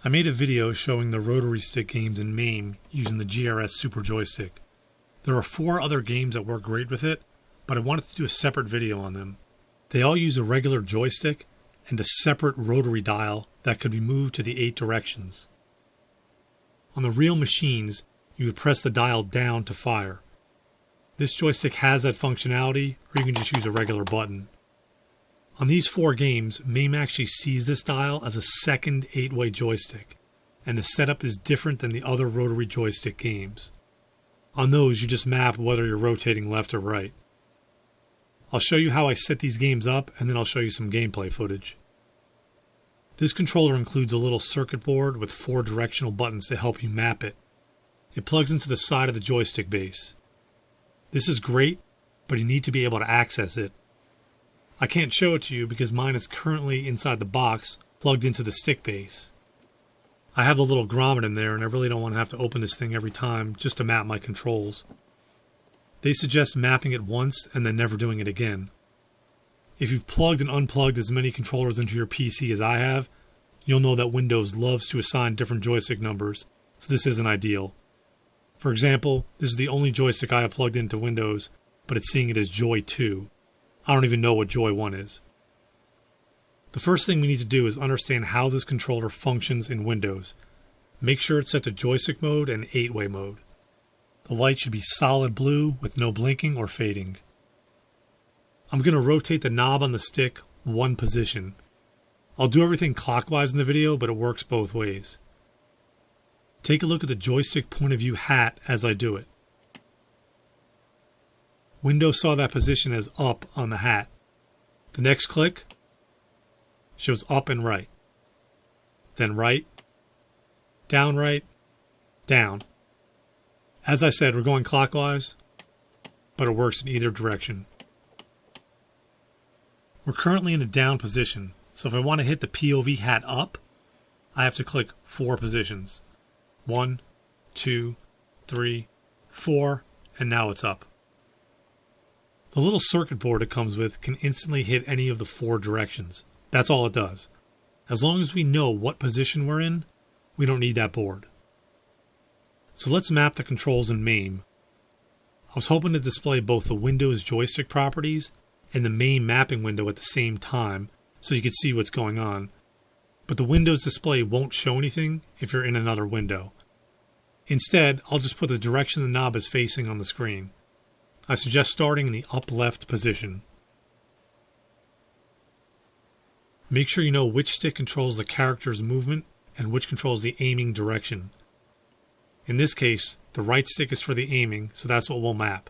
I made a video showing the Rotary stick games in MAME using the GRS Super Joystick. There are 4 other games that work great with it, but I wanted to do a separate video on them. They all use a regular joystick and a separate rotary dial that could be moved to the 8 directions. On the real machines, you would press the dial down to fire. This joystick has that functionality, or you can just use a regular button. On these 4 games, MAME actually sees this dial as a second 8-way joystick, and the setup is different than the other rotary joystick games. On those, you just map whether you're rotating left or right. I'll show you how I set these games up, and then I'll show you some gameplay footage. This controller includes a little circuit board with 4 directional buttons to help you map it. It plugs into the side of the joystick base. This is great, but you need to be able to access it. I can't show it to you because mine is currently inside the box, plugged into the stick base. I have the little grommet in there and I really don't want to have to open this thing every time just to map my controls. They suggest mapping it once and then never doing it again. If you've plugged and unplugged as many controllers into your PC as I have, you'll know that Windows loves to assign different joystick numbers, so this isn't ideal. For example, this is the only joystick I have plugged into Windows, but it's seeing it as Joy 2. I don't even know what Joy 1 is. The first thing we need to do is understand how this controller functions in Windows. Make sure it's set to joystick mode and 8-way mode. The light should be solid blue with no blinking or fading. I'm going to rotate the knob on the stick 1 position. I'll do everything clockwise in the video, but it works both ways. Take a look at the joystick point of view hat as I do it. Windows saw that position as up on the hat. The next click shows up and right. Then right, down, down. As I said, we're going clockwise, but it works in either direction. We're currently in the down position, so if I want to hit the POV hat up, I have to click 4 positions. 1, 2, 3, 4, and now it's up. The little circuit board it comes with can instantly hit any of the 4 directions. That's all it does. As long as we know what position we're in, we don't need that board. So let's map the controls in MAME. I was hoping to display both the Windows joystick properties and the MAME mapping window at the same time so you could see what's going on. But the Windows display won't show anything if you're in another window. Instead, I'll just put the direction the knob is facing on the screen. I suggest starting in the up left position. Make sure you know which stick controls the character's movement and which controls the aiming direction. In this case, the right stick is for the aiming, so that's what we'll map.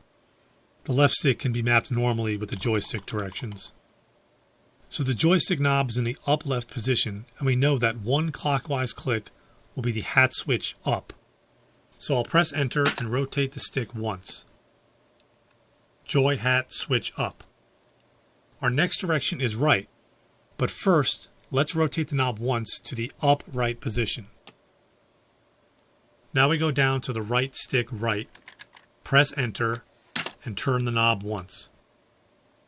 The left stick can be mapped normally with the joystick directions. So the joystick knob is in the up left position, and we know that 1 clockwise click will be the hat switch up. So I'll press enter and rotate the stick once. Joy hat switch up. Our next direction is right, but first let's rotate the knob once to the up right position. Now we go down to the right stick right, press enter, and turn the knob once.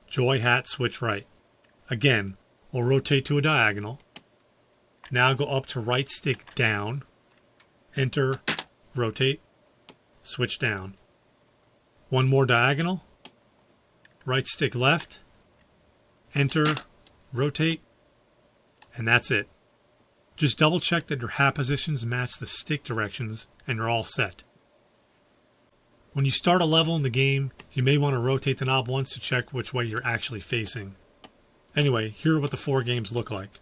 Joy hat switch right. Again, we'll rotate to a diagonal. Now go up to right stick down, enter, rotate, switch down. 1 more diagonal. Right stick left, enter, rotate, and that's it. Just double check that your hat positions match the stick directions and you're all set. When you start a level in the game, you may want to rotate the knob once to check which way you're actually facing. Anyway, here are what the 4 games look like.